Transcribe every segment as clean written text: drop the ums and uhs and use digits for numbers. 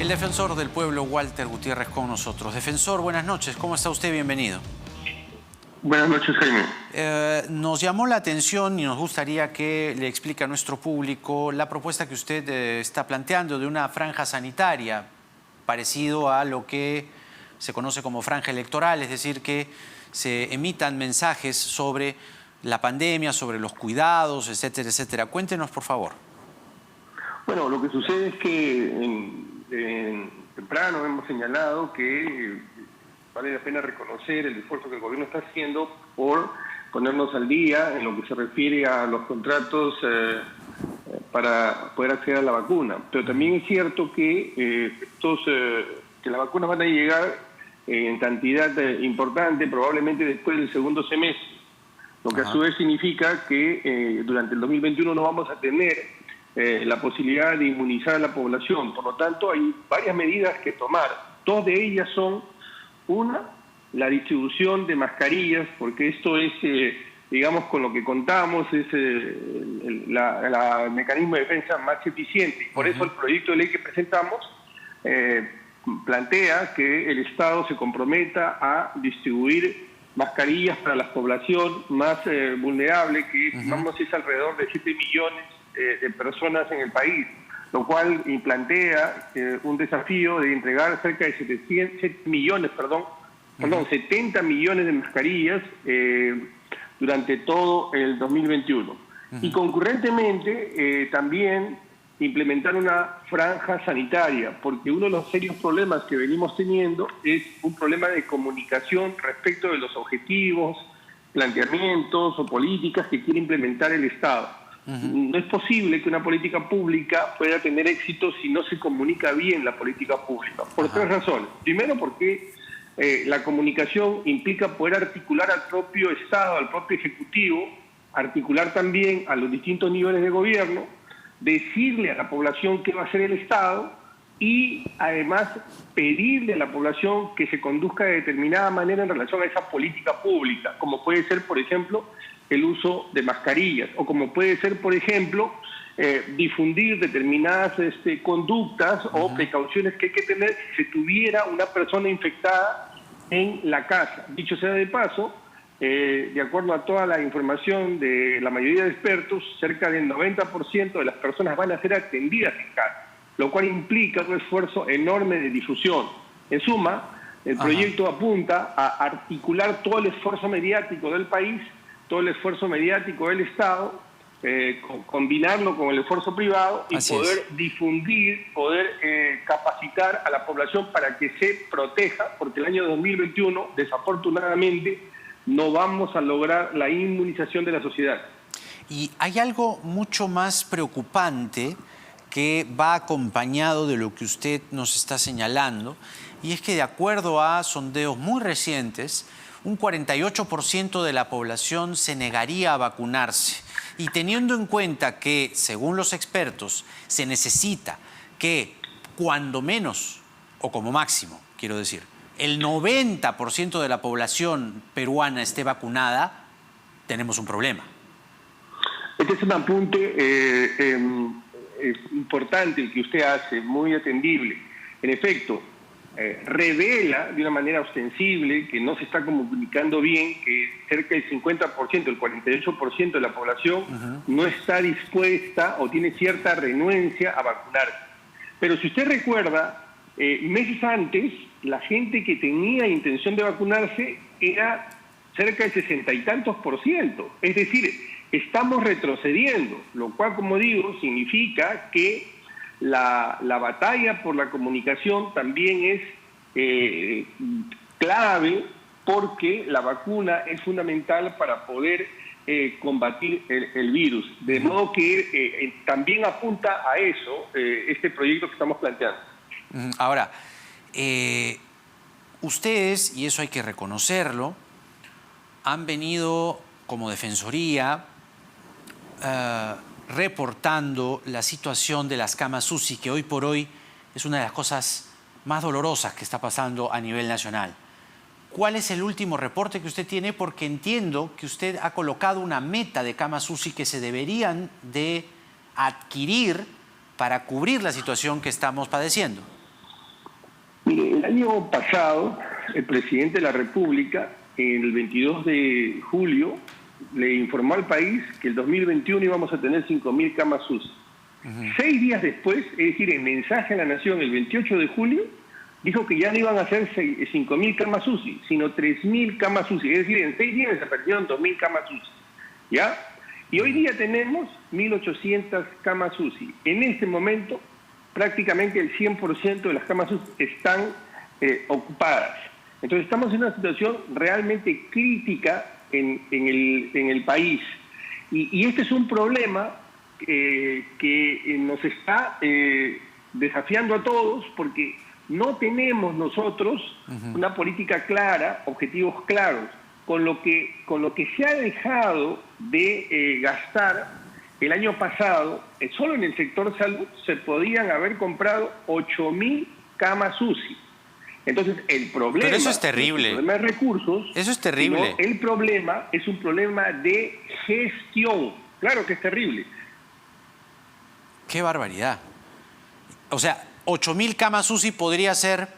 El defensor del pueblo, Walter Gutiérrez, con nosotros. Defensor, buenas noches. ¿Cómo está usted? Bienvenido. Buenas noches, Jaime. Nos llamó la atención y nos gustaría que le explique a nuestro público la propuesta que usted está planteando de una franja sanitaria, parecido a lo que se conoce como franja electoral, es decir, que se emitan mensajes sobre la pandemia, sobre los cuidados, etcétera, etcétera. Cuéntenos, por favor. Bueno, lo que sucede es que temprano hemos señalado que vale la pena reconocer el esfuerzo que el gobierno está haciendo por ponernos al día en lo que se refiere a los contratos para poder acceder a la vacuna. Pero también es cierto que, que las vacunas van a llegar en cantidad importante, probablemente después del segundo semestre, lo que a su vez significa que durante el 2021 no vamos a tener la posibilidad de inmunizar a la población. Por lo tanto, hay varias medidas que tomar. Dos de ellas son: una, la distribución de mascarillas, porque esto es, digamos, con lo que contamos, es el mecanismo de defensa más eficiente. Por eso el proyecto de ley que presentamos plantea que el Estado se comprometa a distribuir mascarillas para la población más vulnerable, que estimamos es alrededor de 7 millones de personas en el país, lo cual plantea un desafío de entregar cerca de 70 millones de mascarillas durante todo el 2021. Y concurrentemente también implementar una franja sanitaria, porque uno de los serios problemas que venimos teniendo es un problema de comunicación respecto de los objetivos, planteamientos o políticas que quiere implementar el Estado. No es posible que una política pública pueda tener éxito si no se comunica bien la política pública, por tres razones. Primero, porque la comunicación implica poder articular al propio Estado, al propio Ejecutivo, articular también a los distintos niveles de gobierno, decirle a la población qué va a hacer el Estado y además pedirle a la población que se conduzca de determinada manera en relación a esa política pública, como puede ser, por ejemplo, el uso de mascarillas, o como puede ser, por ejemplo, difundir determinadas conductas o precauciones que hay que tener si se tuviera una persona infectada en la casa. Dicho sea de paso, de acuerdo a toda la información de la mayoría de expertos, cerca del 90% de las personas van a ser atendidas en casa, lo cual implica un esfuerzo enorme de difusión. En suma, el proyecto apunta a articular todo el esfuerzo mediático del país, todo el esfuerzo mediático del Estado, combinarlo con el esfuerzo privado y poder difundir, poder capacitar a la población para que se proteja, porque el año 2021, desafortunadamente, no vamos a lograr la inmunización de la sociedad. Y hay algo mucho más preocupante que va acompañado de lo que usted nos está señalando, y es que de acuerdo a sondeos muy recientes, un 48% de la población se negaría a vacunarse. Y teniendo en cuenta que, según los expertos, se necesita que cuando menos, o como máximo, quiero decir, el 90% de la población peruana esté vacunada, tenemos un problema. Este es un apunte importante el que usted hace, muy atendible. En efecto, revela de una manera ostensible que no se está comunicando bien, que cerca del 50%, el 48% de la población no está dispuesta o tiene cierta renuencia a vacunarse. Pero si usted recuerda, meses antes, la gente que tenía intención de vacunarse era cerca del 60 y tantos %. Es decir, estamos retrocediendo, lo cual, como digo, significa que la batalla por la comunicación también es clave, porque la vacuna es fundamental para poder combatir el virus. De modo que también apunta a eso este proyecto que estamos planteando. Ahora, ustedes, y eso hay que reconocerlo, han venido como Defensoría reportando la situación de las camas UCI, que hoy por hoy es una de las cosas más dolorosas que está pasando a nivel nacional. ¿Cuál es el último reporte que usted tiene? Porque entiendo que usted ha colocado una meta de camas UCI que se deberían de adquirir para cubrir la situación que estamos padeciendo. año pasado, el presidente de la República, el 22 de julio, le informó al país que el 2021 íbamos a tener 5.000 camas UCI. 6 días después, es decir, en mensaje a la Nación, el 28 de julio, dijo que ya no iban a ser 5.000 camas UCI, sino 3.000 camas UCI. Es decir, en 6 días desaparecieron 2.000 camas UCI. ¿Ya? Y hoy día tenemos 1.800 camas UCI. En este momento, prácticamente el 100% de las camas UCI están ocupadas. Entonces estamos en una situación realmente crítica en el país. Y este es un problema que nos está desafiando a todos, porque no tenemos nosotros una política clara, objetivos claros, con lo que se ha dejado de gastar el año pasado. Solo en el sector salud se podían haber comprado 8.000 camas UCI. Entonces, el problema... Pero eso es terrible. El problema de recursos... Eso es terrible. El problema es un problema de gestión. Claro que es terrible. ¡Qué barbaridad! O sea, 8.000 camas UCI podría ser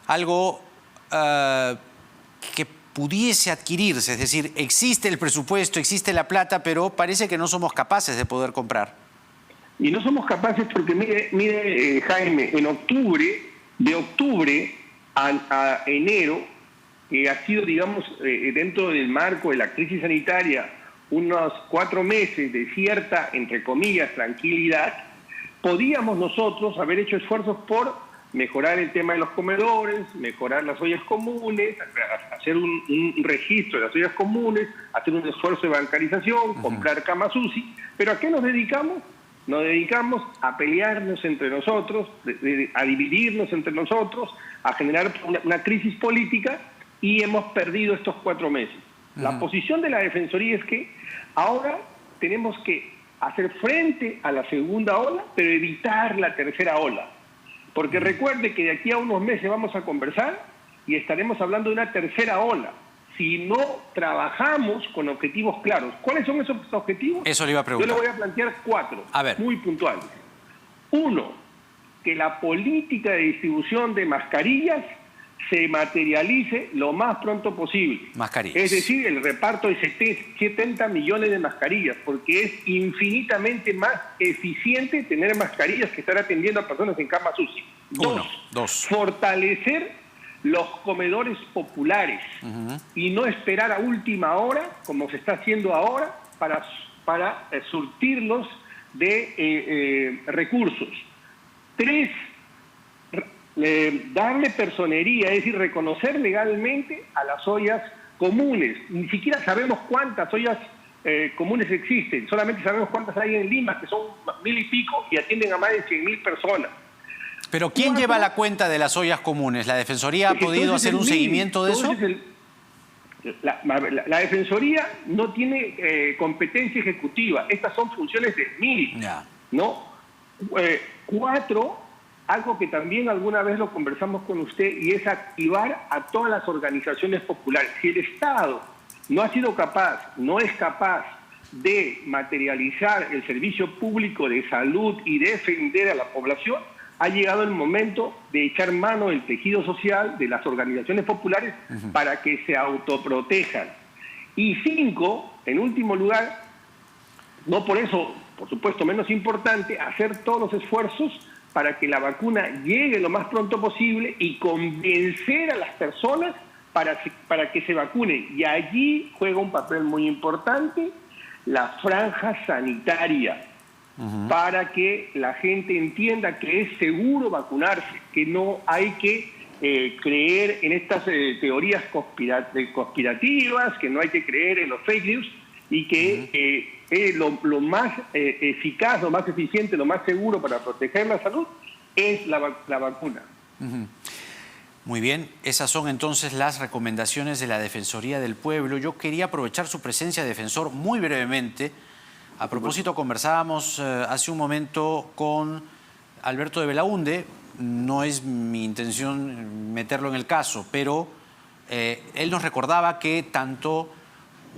algo que pudiese adquirirse. Es decir, existe el presupuesto, existe la plata, pero parece que no somos capaces de poder comprar. Y no somos capaces porque, mire Jaime, de octubre a enero, que ha sido, digamos, dentro del marco de la crisis sanitaria, unos 4 meses de cierta, entre comillas, tranquilidad, podíamos nosotros haber hecho esfuerzos por mejorar el tema de los comedores, mejorar las ollas comunes, hacer un registro de las ollas comunes, hacer un esfuerzo de bancarización, comprar camas UCI. ¿Pero a qué nos dedicamos? Nos dedicamos a pelearnos entre nosotros, a dividirnos entre nosotros, a generar una crisis política, y hemos perdido estos 4 meses. La posición de la Defensoría es que ahora tenemos que hacer frente a la segunda ola, pero evitar la tercera ola. Porque recuerde que de aquí a unos meses vamos a conversar y estaremos hablando de una tercera ola, si no trabajamos con objetivos claros. ¿Cuáles son esos objetivos? Eso le iba a preguntar. Yo le voy a plantear 4, muy puntuales. 1, que la política de distribución de mascarillas se materialice lo más pronto posible. Mascarillas. Es decir, el reparto de 70 millones de mascarillas, porque es infinitamente más eficiente tener mascarillas que estar atendiendo a personas en camas UCI. 2, fortalecer los comedores populares y no esperar a última hora, como se está haciendo ahora, para surtirlos de recursos. 3, darle personería, es decir, reconocer legalmente a las ollas comunes. Ni siquiera sabemos cuántas ollas comunes existen, solamente sabemos cuántas hay en Lima, que son 1.000 y pico y atienden a más de 100.000 personas. ¿Pero quién lleva la cuenta de las ollas comunes? ¿La Defensoría ha podido hacer un seguimiento de eso? La Defensoría no tiene competencia ejecutiva. Estas son funciones del MIL, ¿no? 4, algo que también alguna vez lo conversamos con usted, y es activar a todas las organizaciones populares. Si el Estado no ha sido capaz, no es capaz de materializar el servicio público de salud y defender a la población, ha llegado el momento de echar mano del tejido social, de las organizaciones populares, para que se autoprotejan. Y 5, en último lugar, no por eso, por supuesto, menos importante, hacer todos los esfuerzos para que la vacuna llegue lo más pronto posible y convencer a las personas para que se vacunen. Y allí juega un papel muy importante la franja sanitaria, para que la gente entienda que es seguro vacunarse, que no hay que creer en estas teorías conspirativas, que no hay que creer en los fake news, y que lo más eficaz, lo más eficiente, lo más seguro para proteger la salud es la vacuna. Muy bien, esas son entonces las recomendaciones de la Defensoría del Pueblo. Yo quería aprovechar su presencia, defensor, muy brevemente. A propósito, conversábamos hace un momento con Alberto de Belaunde. No es mi intención meterlo en el caso, pero él nos recordaba que tanto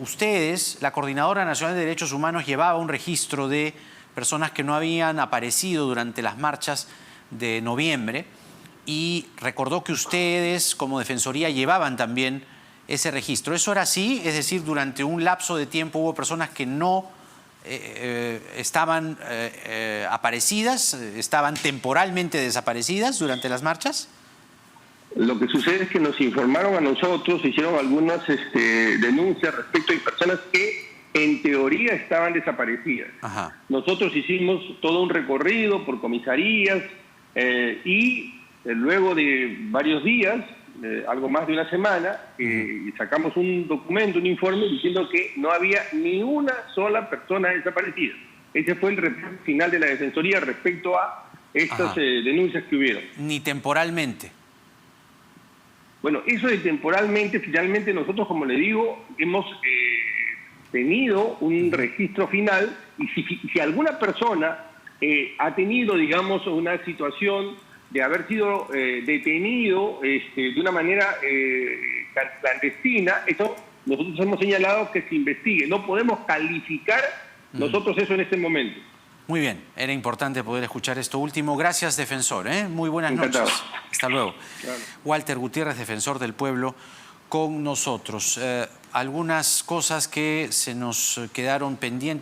ustedes, la Coordinadora Nacional de Derechos Humanos, llevaba un registro de personas que no habían aparecido durante las marchas de noviembre, y recordó que ustedes como Defensoría llevaban también ese registro. ¿Eso era así? Es decir, durante un lapso de tiempo hubo personas que no estaban aparecidas, estaban temporalmente desaparecidas durante las marchas. Lo que sucede es que nos informaron a nosotros, hicieron algunas denuncias respecto de personas que en teoría estaban desaparecidas. Ajá. Nosotros hicimos todo un recorrido por comisarías y luego de varios días, algo más de una semana, sacamos un documento, un informe diciendo que no había ni una sola persona desaparecida. Ese fue el reporte final de la Defensoría respecto a estas denuncias que hubieron. Ni temporalmente. Bueno, eso de temporalmente, finalmente nosotros, como le digo, hemos tenido un registro final y si alguna persona ha tenido, digamos, una situación de haber sido detenido de una manera clandestina, eso nosotros hemos señalado que se investigue. No podemos calificar nosotros eso en este momento. Muy bien, era importante poder escuchar esto último. Gracias, defensor. Muy buenas Encantado. noches. Hasta luego. Claro. Walter Gutiérrez, defensor del pueblo, con nosotros. Algunas cosas que se nos quedaron pendientes.